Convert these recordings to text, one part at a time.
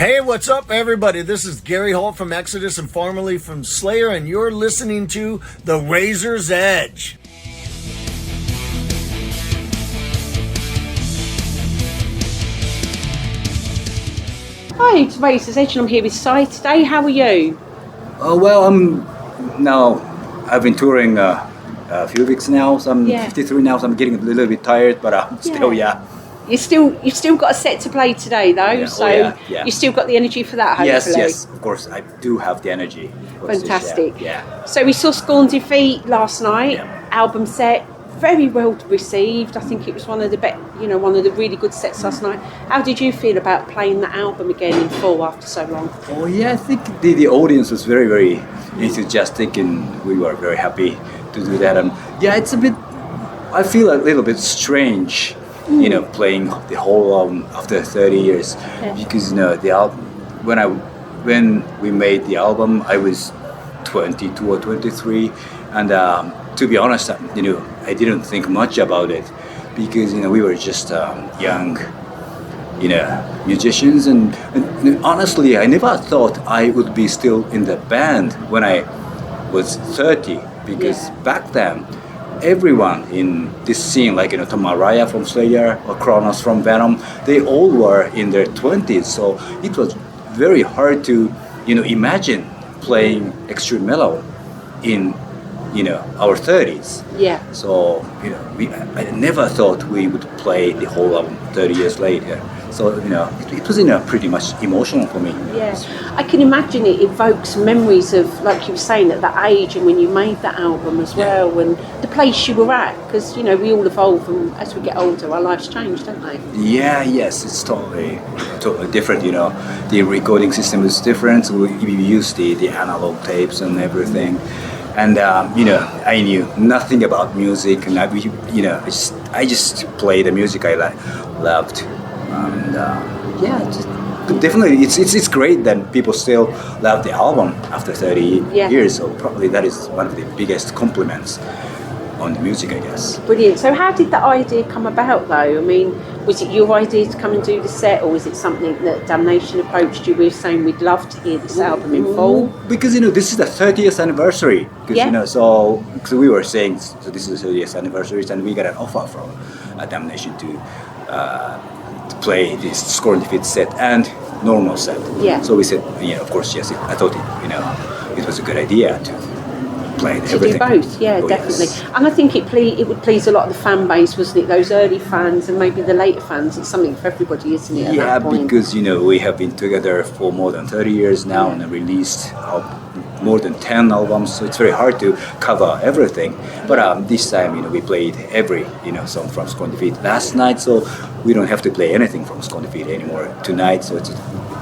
Hey, what's up, everybody? This is Gary Holt from Exodus and formerly from Slayer, and you're listening to The Razor's Edge. Hi, it's Razor's Edge and I'm here with Sigh today. How are you? I've been touring a few weeks now, so I'm 53 now, so I'm getting a little bit tired, but I'm still. You've still got a set to play today though, you've still got the energy for that, hopefully. Yes, of course, I do have the energy. Fantastic. Yeah. So we saw Scorn Defeat last night, album set, very well received. I think it was one of the really good sets last night. How did you feel about playing the album again in full after so long? Oh yeah, I think the audience was very, very enthusiastic, and we were very happy to do that. And it's a bit, I feel a little bit strange, playing the whole album after 30 years, because the album, when we made the album, I was 22 or 23, and to be honest, I didn't think much about it, because we were just young, musicians, and honestly, I never thought I would be still in the band when I was 30, because back then, everyone in this scene, like Tom Araya from Slayer or Kronos from Venom, they all were in their 20s, so it was very hard to imagine playing extreme metal in our 30s. So I never thought we would play the whole album 30 years later. So it was pretty much emotional for me. I can imagine it evokes memories of, like you were saying, at that age and when you made that album as well, and the place you were at, because we all evolve, and as we get older our lives change, don't they? Yes, it's totally different. The recording system is different. We use the analog tapes and everything, and I knew nothing about music, and I just played the music I loved. And but definitely it's great that people still love the album after 30 years, so probably that is one of the biggest compliments on the music, I guess. Brilliant. So how did that idea come about though? I mean, was it your idea to come and do the set, or was it something that Damnation approached you with, saying we'd love to hear this album in full? Because this is the 30th anniversary, because so we were saying, so this is the 30th anniversary, and we got an offer from Damnation to play this Scorn Defeat set and normal set. So we said, of course, yes. I thought it was a good idea to play everything. To do both, definitely. Yes. And I think it would please a lot of the fan base, wasn't it? Those early fans and maybe the later fans. It's something for everybody, isn't it? At that point? Because we have been together for more than 30 years now, and released more than 10 albums, so it's very hard to cover everything. But this time, we played every song from Scorn Defeat last night, so we don't have to play anything from Scorn Defeat anymore tonight. So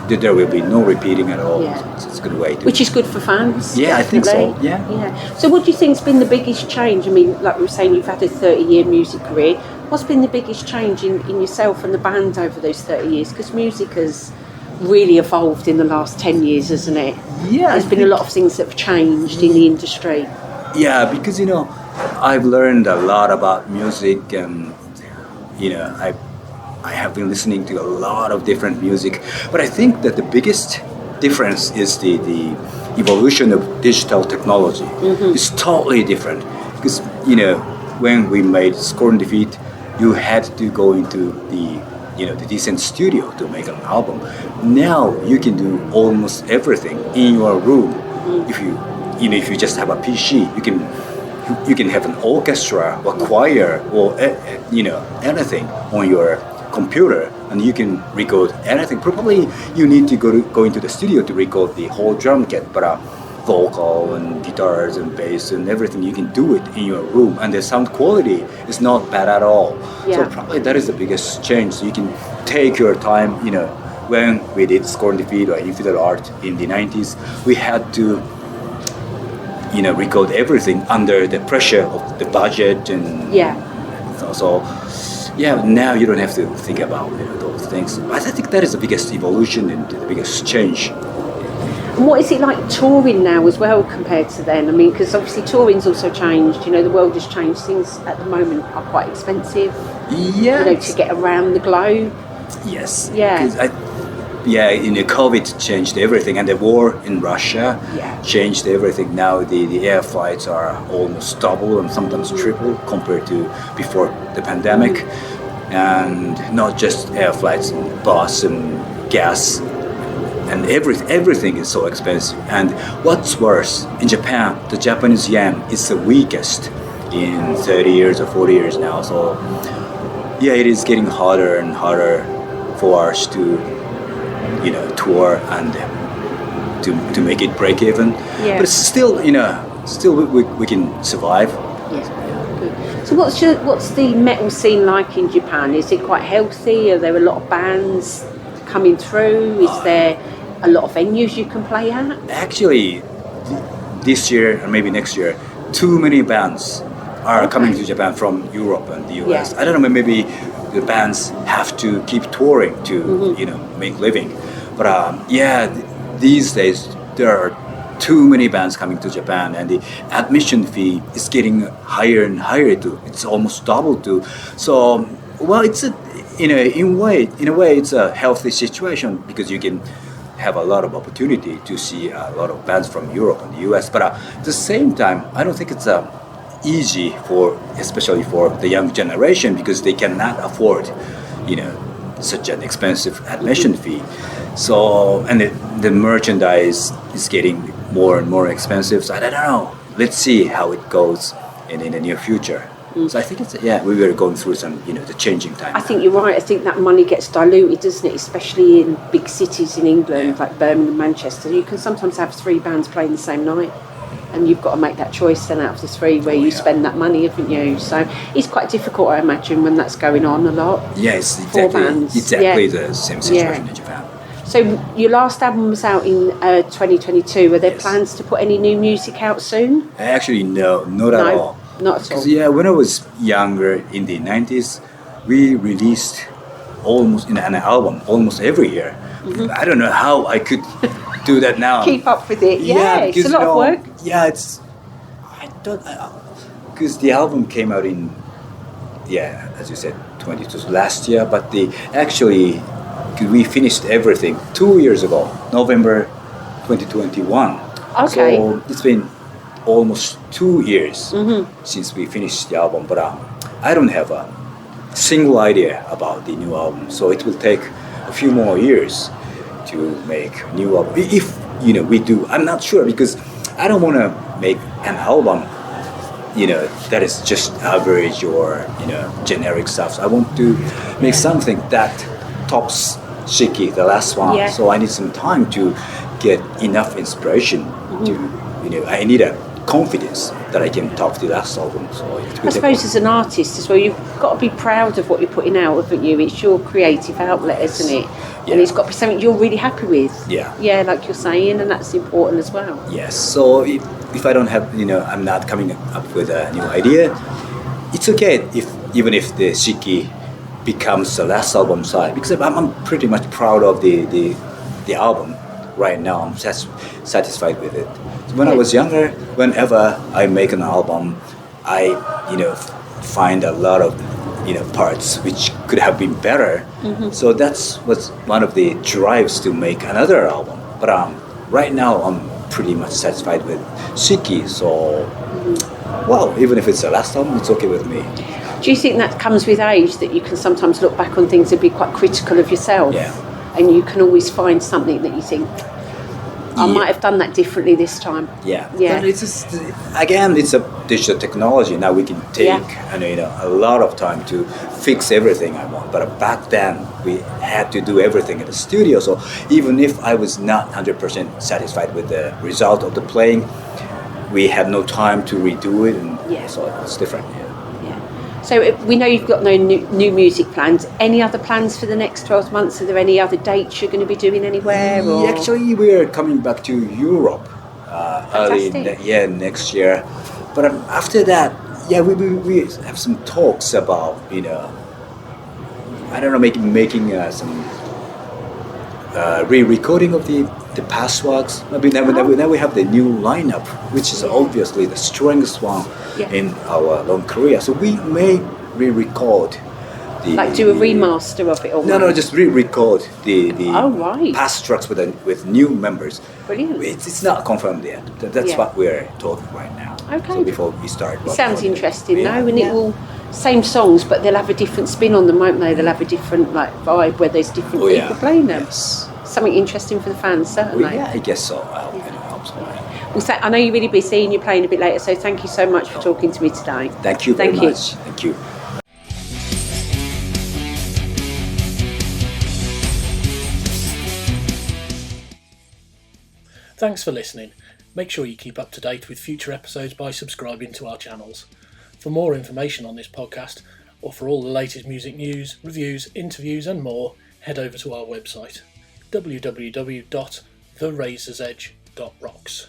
there will be no repeating at all. So it's a good way to. Which is good for fans. Yeah, definitely. I think so. Yeah. So what do you think's been the biggest change? I mean, like we were saying, you've had a 30-year music career. What's been the biggest change in yourself and the band over those 30 years? Because music has really evolved in the last 10 years, hasn't it? There's been a lot of things that have changed in the industry. Yeah, because I've learned a lot about music, and I have been listening to a lot of different music, but I think that the biggest difference is the evolution of digital technology. It's totally different, because when we made Scorn Defeat, you had to go into the decent studio to make an album. Now you can do almost everything in your room. If you just have a PC, you can have an orchestra or choir or anything on your computer, and you can record anything. Probably you need to go into the studio to record the whole drum kit, but vocal and guitars and bass and everything, you can do it in your room, and the sound quality is not bad at all. So probably that is the biggest change. So you can take your time. When we did Scorn Defeat or Infidel Art in the 90s, we had to record everything under the pressure of the budget, and so now you don't have to think about those things. I think that is the biggest evolution and the biggest change. And what is it like touring now as well compared to then? I mean, because obviously touring's also changed. The world has changed. Things at the moment are quite expensive. To get around the globe. Yes. Yeah. yeah, COVID changed everything, and the war in Russia Yeah. changed everything. Now the air flights are almost double and sometimes triple compared to before the pandemic. And not just air flights, and bus and gas, and everything is so expensive. And what's worse, in Japan, the Japanese yen is the weakest in 30 years or 40 years now. So yeah, it is getting harder and harder for us to, tour and to make it break even. Yeah. But it's still, we can survive. Yeah. Good. So what's the metal scene like in Japan? Is it quite healthy? Are there a lot of bands coming through? Is there a lot of venues you can play at? Actually, this year or maybe next year, too many bands are coming to Japan from Europe and the US. Yeah. I don't know, maybe the bands have to keep touring to, make living. But these days there are too many bands coming to Japan, and the admission fee is getting higher and higher too. It's almost double too. So, well, it's in a way, it's a healthy situation because you can have a lot of opportunity to see a lot of bands from Europe and the US. But at the same time, I don't think it's easy especially for the young generation, because they cannot afford, such an expensive admission fee. So, and the merchandise is getting more and more expensive. So I don't know. Let's see how it goes in the near future. So I think we were going through some, the changing time. I think you're right. I think that money gets diluted, doesn't it? Especially in big cities in England, like Birmingham, Manchester. You can sometimes have 3 bands playing the same night, and you've got to make that choice then out of the 3 where you spend that money, haven't you? So it's quite difficult, I imagine, when that's going on a lot. Yes, For bands. exactly the same situation in Japan. So your last album was out in 2022. Are there Yes. plans to put any new music out soon? Actually, no, not at all. Not at all. Because when I was younger in the 90s, we released almost an album almost every year. I don't know how I could do that now. Keep up with it. Yeah, it's a lot of work. Yeah, because the album came out in, as you said, 22 last year. But we finished everything 2 years ago, November 2021. Okay. So it's been almost 2 years since we finished the album, but I don't have a single idea about the new album, so it will take a few more years to make a new album. If we do, I'm not sure, because I don't want to make an album that is just average or generic stuff. I want to make something that tops Shiki, the last one. Yeah. So I need some time to get enough inspiration to I need a confidence that I can top the last album. So I suppose as an artist as well, you've got to be proud of what you're putting out, haven't you? It's your creative outlet, isn't it? Yeah. And it's got to be something you're really happy with. Yeah. Yeah, like you're saying, and that's important as well. Yes. So if I don't have, I'm not coming up with a new idea, it's okay even if the Shiki becomes the last album side, because I'm pretty much proud of the album right now. I'm satisfied with it. So when I was younger, whenever I make an album, I find a lot of parts which could have been better. So that's what's one of the drives to make another album. But right now I'm pretty much satisfied with Shiki. So well, even if it's the last album, it's okay with me. Do you think that comes with age, that you can sometimes look back on things and be quite critical of yourself? Yeah. And you can always find something that you think, I might have done that differently this time. Yeah. Yeah. But it's just, again, it's a digital technology. Now we can take a lot of time to fix everything I want. But back then we had to do everything in the studio. So even if I was not 100% satisfied with the result of the playing, we had no time to redo it, and so it's different. Yeah. So we know you've got no new music plans. Any other plans for the next 12 months? Are there any other dates you're going to be doing anywhere? Or? Actually, we are coming back to Europe early next year. But after that, we have some talks about I don't know, making some re-recording of the past works. Maybe now we have the new lineup, which is obviously the strongest one in our long career. So we may re-record Like do a remaster of it almost? No, just re-record the Oh, right. past tracks with new members. Brilliant. It's not confirmed yet. That's Yeah. what we're talking right now. Okay. So before we start. It sounds interesting Yeah. though, and it will same songs, but they'll have a different spin on them, won't they? They'll have a different like vibe where there's different Oh, people yeah. playing them. Yes. Something interesting for the fans, certainly. Well, yeah, I guess so. I hope so. Well, I know you're really busy and you're playing a bit later, so thank you so much for talking to me today. Thank you very Thank you. much. Thank you. Thanks for listening. Make sure you keep up to date with future episodes by subscribing to our channels. For more information on this podcast, or for all the latest music news, reviews, interviews and more, head over to our website www.therazorsedge.rocks.